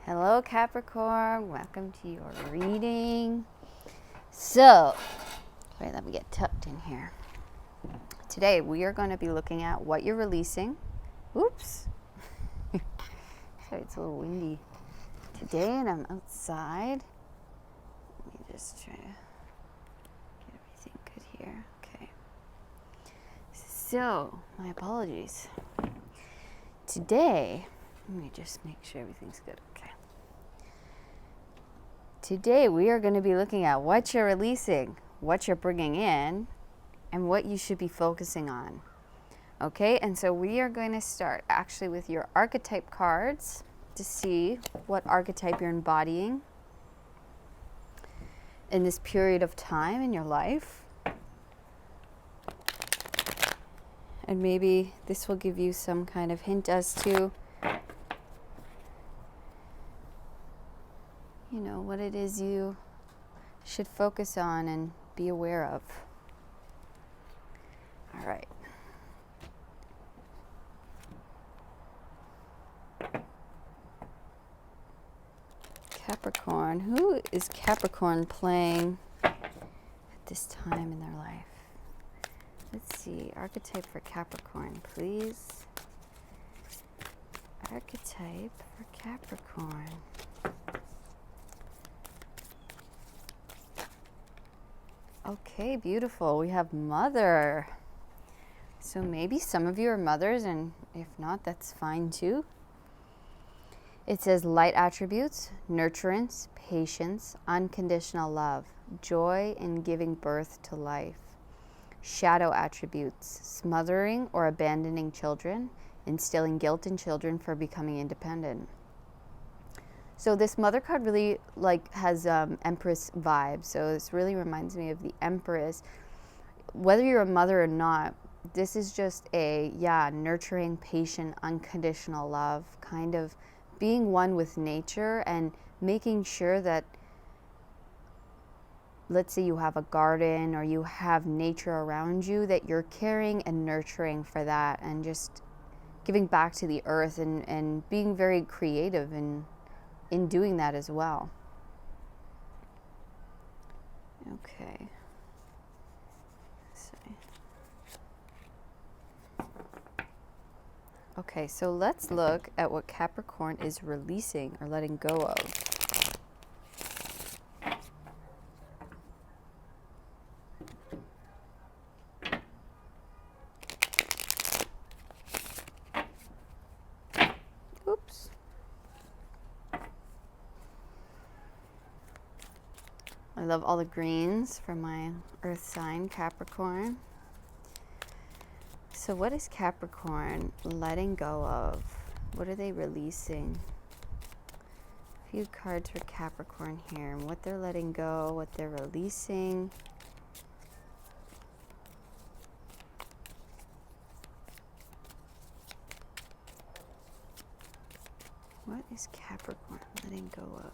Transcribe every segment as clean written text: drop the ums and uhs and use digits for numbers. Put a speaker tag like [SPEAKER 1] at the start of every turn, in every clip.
[SPEAKER 1] Hello Capricorn, welcome to your reading. So, wait, let me get tucked in here. Today we are going to be looking at what you're releasing. Oops. Sorry, it's a little windy today and I'm outside. Let me just try to get everything good here. Okay. So, my apologies. Today, let me just make sure everything's good. Okay. Today we are going to be looking at what you're releasing, what you're bringing in, and what you should be focusing on. Okay, and so we are going to start actually with your archetype cards to see what archetype you're embodying in this period of time in your life. And maybe this will give you some kind of hint as to what it is you should focus on and be aware of. All right. Capricorn. Who is Capricorn playing at this time in their life? Let's see. Archetype for Capricorn, please. Archetype for Capricorn. Okay, beautiful. We have mother. So maybe some of you are mothers, and if not, that's fine too. It says light attributes, nurturance, patience, unconditional love, joy in giving birth to life. Shadow attributes, smothering or abandoning children, instilling guilt in children for becoming independent. So this mother card really has Empress vibes. So this really reminds me of the Empress. Whether you're a mother or not, this is just a, nurturing, patient, unconditional love, kind of being one with nature and making sure that, let's say you have a garden or you have nature around you, that you're caring and nurturing for that and just giving back to the earth and being very creative in doing that as well. Okay. Okay, so let's look at what Capricorn is releasing or letting go of. Oops. I love all the greens for my earth sign, Capricorn. So what is Capricorn letting go of? What are they releasing? A few cards for Capricorn here, and what they're letting go, what they're releasing. What is Capricorn letting go of?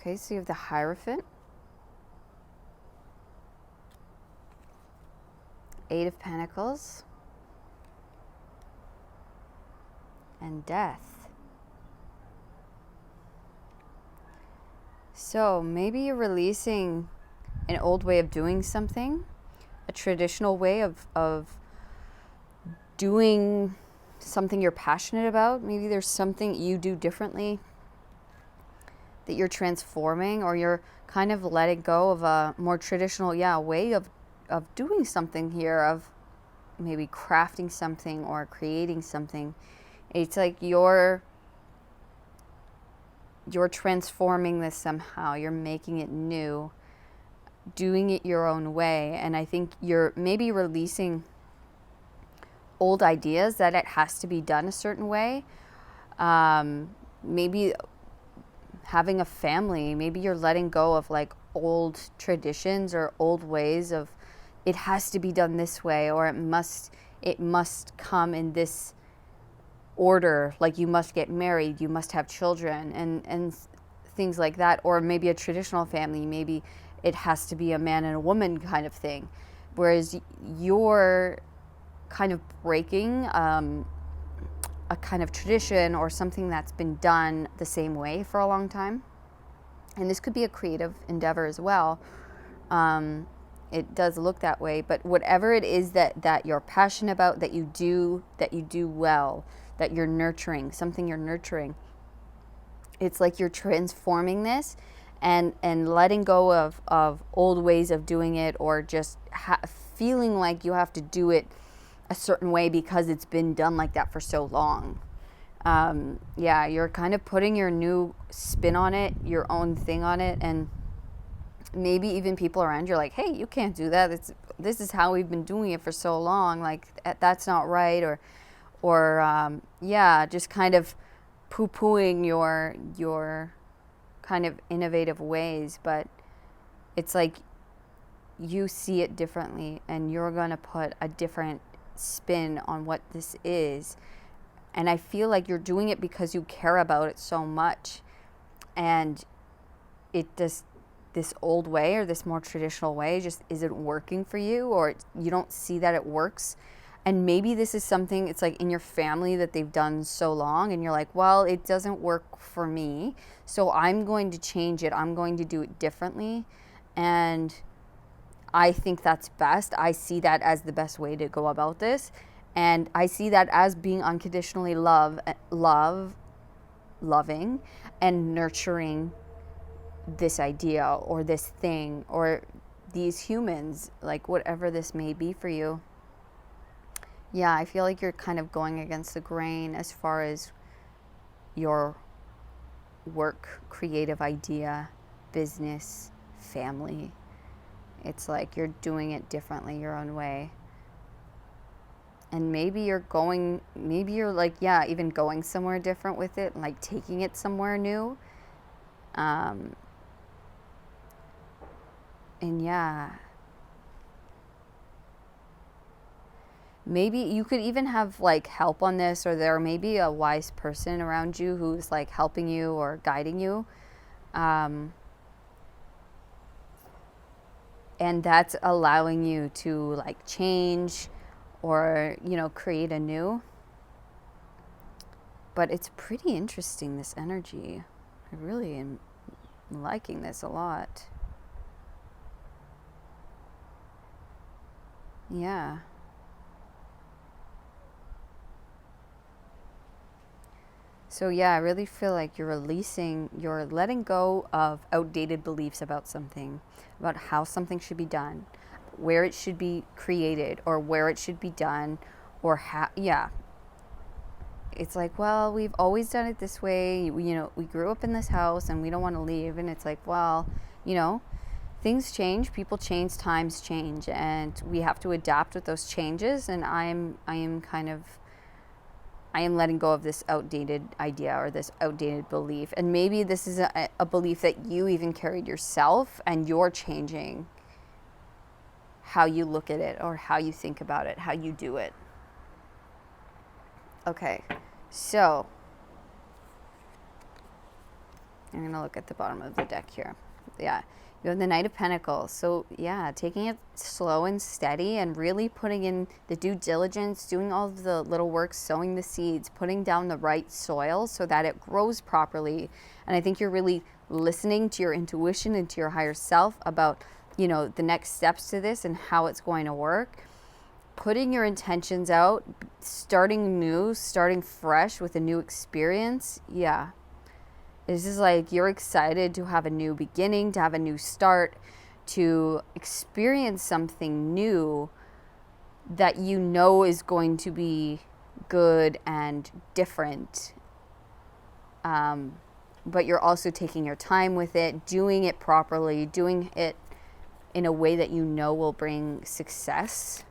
[SPEAKER 1] Okay, so you have the Hierophant, Eight of Pentacles, and Death. So maybe you're releasing an old way of doing something, a traditional way of doing something you're passionate about. Maybe there's something you do differently that you're transforming, or you're kind of letting go of a more traditional way of doing something here, of maybe crafting something or creating something. It's like you're transforming this somehow. You're making it new, doing it your own way. And I think you're maybe releasing old ideas that it has to be done a certain way. Maybe having a family, maybe you're letting go of like old traditions or old ways of it has to be done this way, or it must come in this order, like you must get married, you must have children, and things like that. Or maybe a traditional family, maybe it has to be a man and a woman kind of thing. Whereas you're kind of breaking a kind of tradition or something that's been done the same way for a long time. And this could be a creative endeavor as well. It does look that way, but whatever it is that you're passionate about, that you do well, that you're nurturing, something you're nurturing, it's like you're transforming this and letting go of old ways of doing it, or just feeling like you have to do it a certain way because it's been done like that for so long. Yeah, you're kind of putting your new spin on it, your own thing on it, and maybe even people around you are like, hey, you can't do that. This is how we've been doing it for so long. Like, that's not right. Or yeah, just kind of poo-pooing your kind of innovative ways. But it's like you see it differently, and you're going to put a different spin on what this is. And I feel like you're doing it because you care about it so much. And it just, this old way or this more traditional way just isn't working for you, or you don't see that it works. And maybe this is something, it's like in your family that they've done so long, and you're like, well, it doesn't work for me, so I'm going to change it. I'm going to do it differently. And I think that's best. I see that as the best way to go about this. And I see that as being unconditionally loving and nurturing this idea or this thing or these humans, like whatever this may be for you. Yeah, I feel like you're kind of going against the grain as far as your work, creative idea, business, family. It's like you're doing it differently, your own way. And maybe you're like, yeah, even going somewhere different with it, like taking it somewhere new. And yeah, maybe you could even have like help on this, or there may be a wise person around you who's like helping you or guiding you. And that's allowing you to like change or, create anew. But it's pretty interesting, this energy. I really am liking this a lot. Yeah. So yeah, I really feel like you're letting go of outdated beliefs about something, about how something should be done, where it should be created, or where it should be done, or how, yeah. It's like, well, we've always done it this way. We grew up in this house and we don't want to leave. And it's like, well, things change, people change, times change, and we have to adapt with those changes. And I am letting go of this outdated idea or this outdated belief. And maybe this is a belief that you even carried yourself, and you're changing how you look at it or how you think about it, how you do it. Okay, so I'm going to look at the bottom of the deck here. Yeah, you have the Knight of Pentacles. So yeah, taking it slow and steady and really putting in the due diligence, doing all of the little work, sowing the seeds, putting down the right soil so that it grows properly. And I think you're really listening to your intuition and to your higher self about, the next steps to this and how it's going to work. Putting your intentions out, starting new, starting fresh with a new experience. Yeah. It's just like you're excited to have a new beginning, to have a new start, to experience something new that is going to be good and different. But you're also taking your time with it, doing it properly, doing it in a way that will bring success.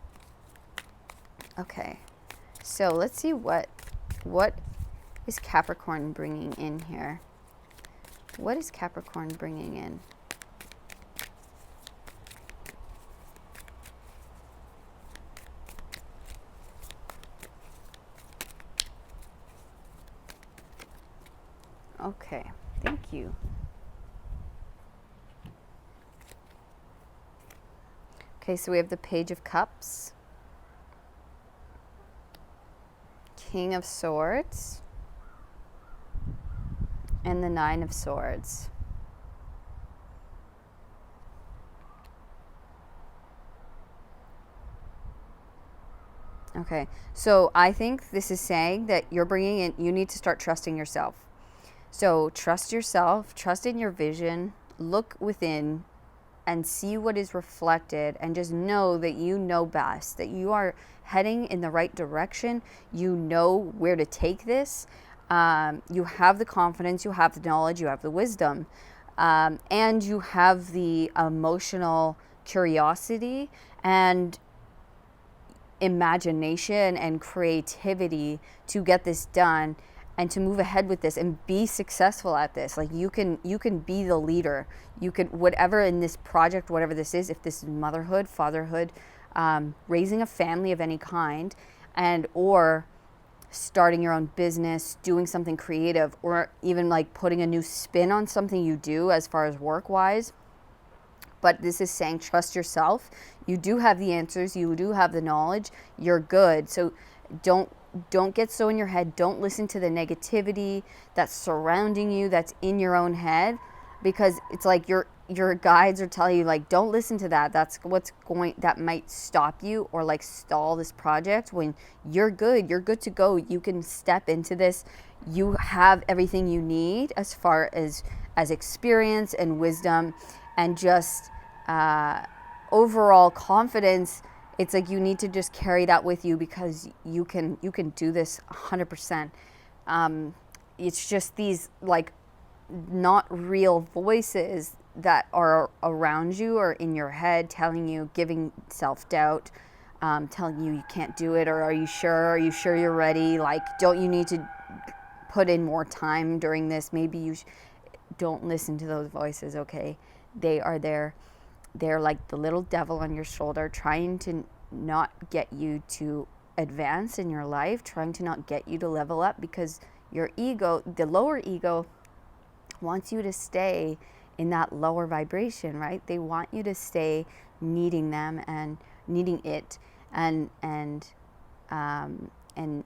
[SPEAKER 1] Okay, so let's see what is Capricorn bringing in here. What is Capricorn bringing in? Okay, thank you. Okay, so we have the Page of Cups, King of Swords, and the Nine of Swords. Okay, so I think this is saying that you're bringing in, you need to start trusting yourself. So trust yourself, trust in your vision, look within and see what is reflected, and just know that you know best, that you are heading in the right direction. You know where to take this. You have the confidence, you have the knowledge, you have the wisdom, and you have the emotional curiosity and imagination and creativity to get this done and to move ahead with this and be successful at this. Like you can be the leader. You can, whatever in this project, whatever this is, if this is motherhood, fatherhood, raising a family of any kind, and or starting your own business, doing something creative, or even like putting a new spin on something you do as far as work wise. But this is saying trust yourself. You do have the answers. You do have the knowledge. You're good. So don't get so in your head. Don't listen to the negativity that's surrounding you, that's in your own head, because it's like your guides are telling you, like, don't listen to that. That's that might stop you or like stall this project when you're good. You're good to go. You can step into this. You have everything you need as far as experience and wisdom and just overall confidence. It's like you need to just carry that with you because you can do this 100%. It's just these like not real voices that are around you or in your head telling you, giving self-doubt, telling you can't do it, or are you sure you're ready, like don't you need to put in more time during this, maybe you don't listen to those voices. Okay, they are there. They're like the little devil on your shoulder trying to not get you to advance in your life, trying to not get you to level up, because your ego, the lower ego, wants you to stay in that lower vibration, right? They want you to stay needing them and needing it and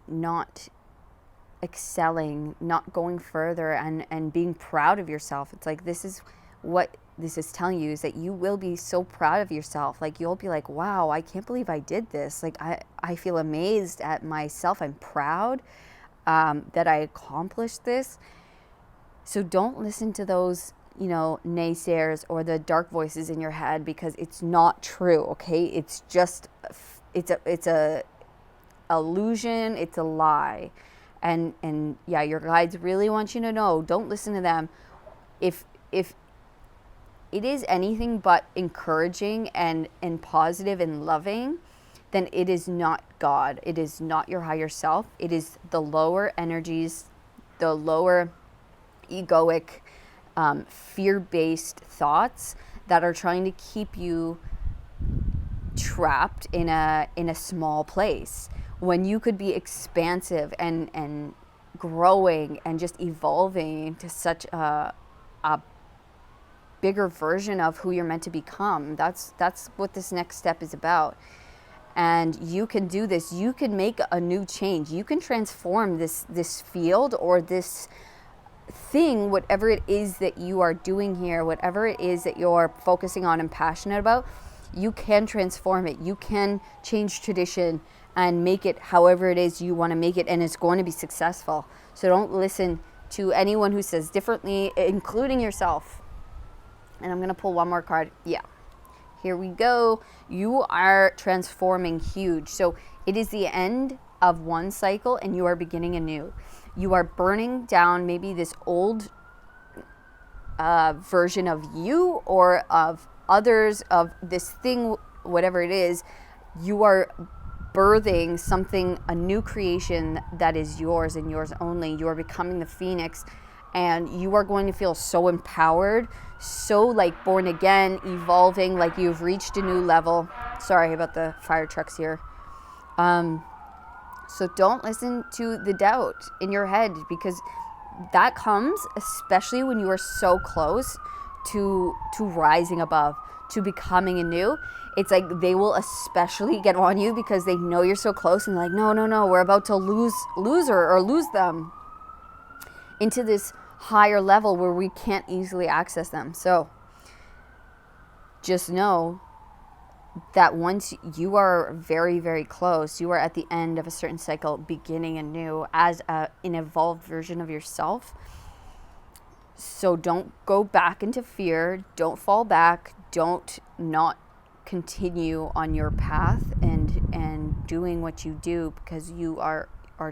[SPEAKER 1] not excelling, not going further and being proud of yourself. It's like this is what this is telling you, is that you will be so proud of yourself. Like you'll be like, wow, I can't believe I did this. Like I feel amazed at myself. I'm proud that I accomplished this. So don't listen to those, naysayers or the dark voices in your head, because it's not true. Okay. It's just, it's a illusion. It's a lie. And yeah, your guides really want you to know, don't listen to them. If it is anything but encouraging and positive and loving, then it is not God. It is not your higher self. It is the lower energies, the lower egoic, fear-based thoughts that are trying to keep you trapped in a small place when you could be expansive and growing and just evolving into such a bigger version of who you're meant to become. That's what this next step is about. And you can do this. You can make a new change. You can transform this field or this thing, whatever it is that you are doing here, whatever it is that you're focusing on and passionate about. You can transform it. You can change tradition and make it however it is you want to make it, and it's going to be successful. So don't listen to anyone who says differently, including yourself. And I'm going to pull one more card. Yeah. Here we go. You are transforming huge. So it is the end of one cycle and you are beginning a new. You are burning down maybe this old version of you or of others, of this thing, whatever it is. You are birthing something, a new creation that is yours and yours only. You are becoming the phoenix, and you are going to feel so empowered, so like born again, evolving, like you've reached a new level. Sorry about the fire trucks here. So don't listen to the doubt in your head, because that comes especially when you are so close to rising above, to becoming anew, it's like they will especially get on you because they know you're so close, and like, no, we're about to lose her or lose them into this higher level where we can't easily access them. So just know that once you are very, very close, you are at the end of a certain cycle, beginning anew as an evolved version of yourself. So don't go back into fear. Don't fall back. Don't not continue on your path and doing what you do, because you are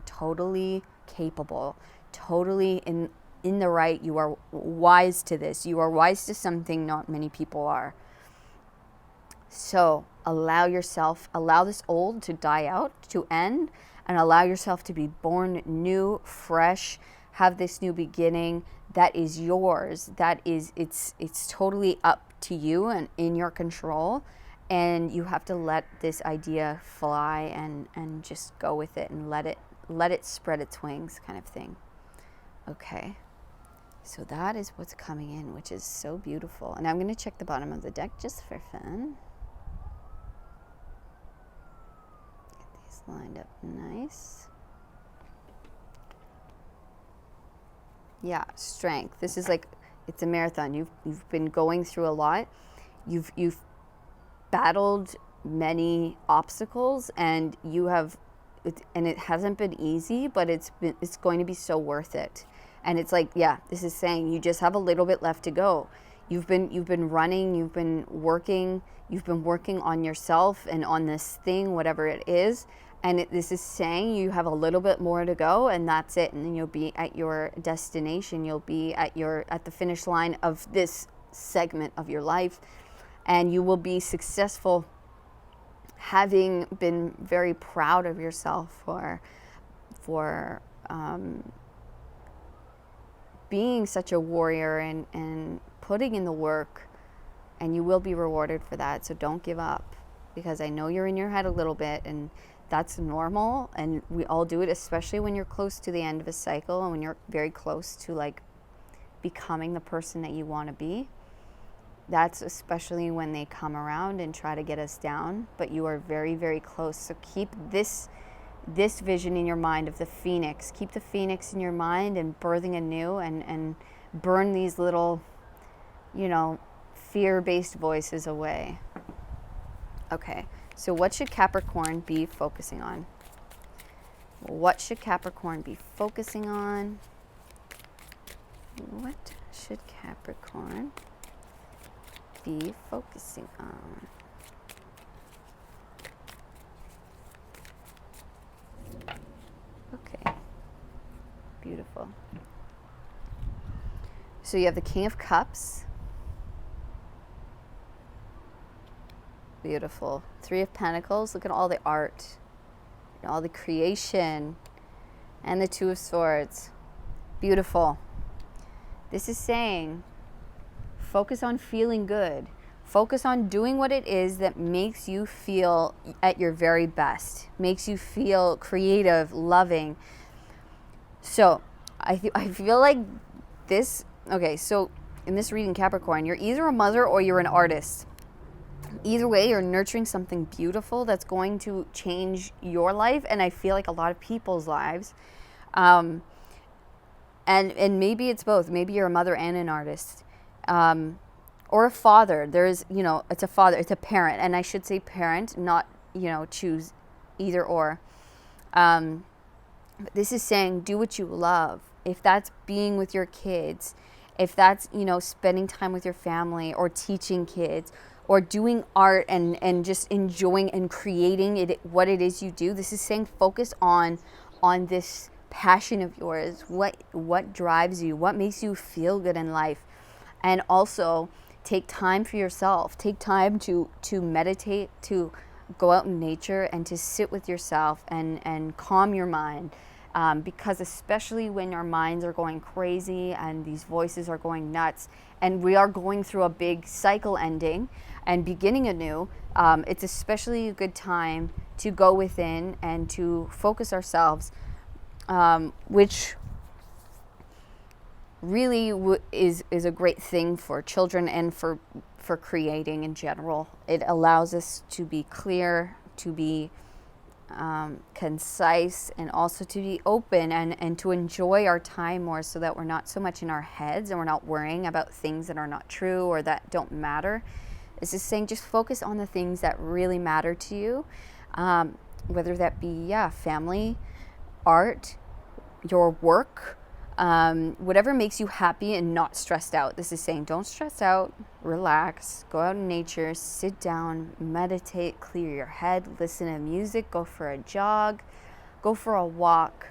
[SPEAKER 1] totally capable, totally in the right. You are wise to this. You are wise to something not many people are. So allow this old to die out, to end, and allow yourself to be born new, fresh, have this new beginning that is yours. That is, it's totally up to you and in your control. And you have to let this idea fly and just go with it and let it spread its wings, kind of thing. Okay. So that is what's coming in, which is so beautiful. And I'm going to check the bottom of the deck just for fun. Get these lined up nice. Yeah, strength. This is like, it's a marathon. You've been going through a lot. You've battled many obstacles, and it hasn't been easy, but it's going to be so worth it. And it's like, yeah, this is saying you just have a little bit left to go. You've been running, you've been working on yourself and on this thing, whatever it is. And this is saying you have a little bit more to go, and that's it. And then you'll be at your destination. You'll be at the finish line of this segment of your life, and you will be successful, having been very proud of yourself for being such a warrior and putting in the work, and you will be rewarded for that. So don't give up, because I know you're in your head a little bit, and that's normal, and we all do it, especially when you're close to the end of a cycle and when you're very close to like becoming the person that you want to be. That's especially when they come around and try to get us down, but you are very, very close. So keep this vision in your mind of the phoenix. Keep the phoenix in your mind and birthing anew, and burn these little, fear-based voices away. Okay, so what should Capricorn be focusing on? What should Capricorn be focusing on? What should Capricorn be focusing on? Okay, beautiful. So you have the King of Cups. Beautiful. Three of Pentacles. Look at all the art, all the creation, and the Two of Swords. Beautiful. This is saying focus on feeling good. Focus on doing what it is that makes you feel at your very best, makes you feel creative, loving. So I feel like this, okay, so in this reading, Capricorn, you're either a mother or you're an artist. Either way, you're nurturing something beautiful that's going to change your life, and I feel like a lot of people's lives. And maybe it's both. Maybe you're a mother and an artist. Or a father. There's, it's a father, it's a parent. And I should say parent, not, choose either or. But this is saying do what you love. If that's being with your kids, if that's, spending time with your family, or teaching kids, or doing art and just enjoying and creating it, what it is you do. This is saying focus on this passion of yours. What drives you? What makes you feel good in life? And also take time for yourself. Take time to meditate, to go out in nature, and to sit with yourself and calm your mind. Because especially when our minds are going crazy and these voices are going nuts, and we are going through a big cycle ending and beginning anew, it's especially a good time to go within and to focus ourselves, which really is a great thing for children and for creating in general. It allows us to be clear, to be concise, and also to be open and to enjoy our time more, so that we're not so much in our heads and we're not worrying about things that are not true or that don't matter. It's just saying, just focus on the things that really matter to you, whether that be family, art, your work, whatever makes you happy and not stressed out. This is saying, don't stress out, relax, go out in nature, sit down, meditate, clear your head, listen to music, go for a jog, go for a walk,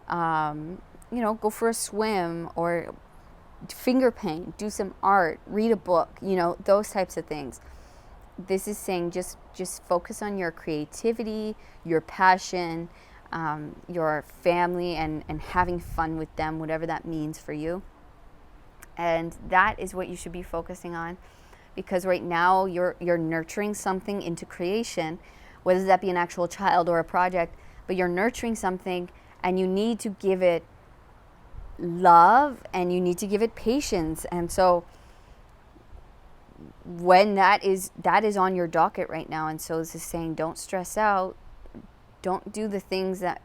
[SPEAKER 1] go for a swim, or finger paint, do some art, read a book, those types of things. This is saying, just focus on your creativity, your passion, your family, and having fun with them, whatever that means for you. And that is what you should be focusing on, because right now you're nurturing something into creation, whether that be an actual child or a project, but you're nurturing something, and you need to give it love and you need to give it patience. And so when that is on your docket right now, and so this is saying, don't stress out, don't do the things that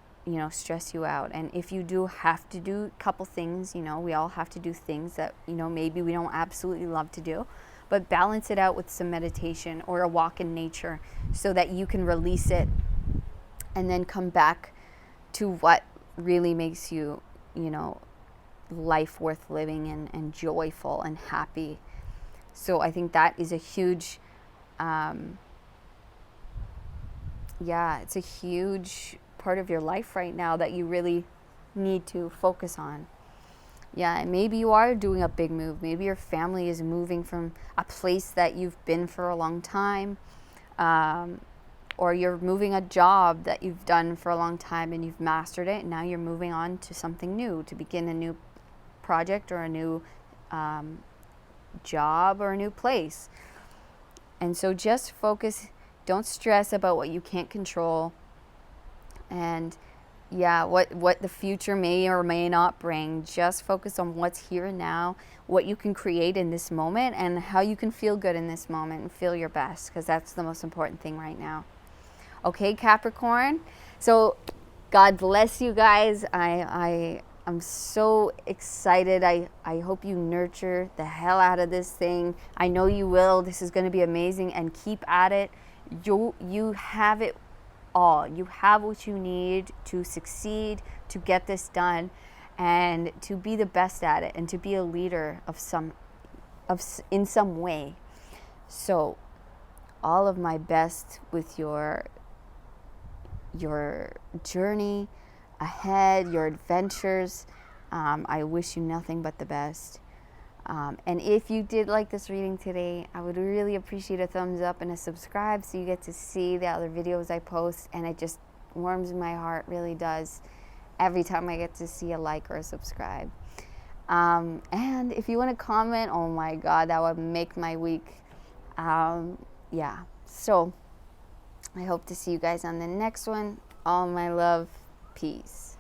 [SPEAKER 1] stress you out. And if you do have to do a couple things, we all have to do things that maybe we don't absolutely love to do, but balance it out with some meditation or a walk in nature, so that you can release it and then come back to what really makes you life worth living and joyful and happy. So I think that is a huge it's a huge part of your life right now that you really need to focus on. And maybe you are doing a big move. Maybe your family is moving from a place that you've been for a long time, or you're moving a job that you've done for a long time and you've mastered it, and now you're moving on to something new, to begin a new project or a new job or a new place. And so just focus. Don't stress about what you can't control, and what the future may or may not bring. Just focus on what's here and now, what you can create in this moment, and how you can feel good in this moment and feel your best, because that's the most important thing right now. Okay, Capricorn? So God bless you guys. I'm so excited. I hope you nurture the hell out of this thing. I know you will. This is going to be amazing, and keep at it. You have it all. You have what you need to succeed, to get this done, and to be the best at it, and to be a leader in some way. So all of my best with your journey ahead, your adventures. I wish you nothing but the best. And if you did like this reading today, I would really appreciate a thumbs up and a subscribe, so you get to see the other videos I post, and it just warms my heart, really does, every time I get to see a like or a subscribe. And if you want to comment, oh my God, that would make my week. So I hope to see you guys on the next one. All my love. Peace.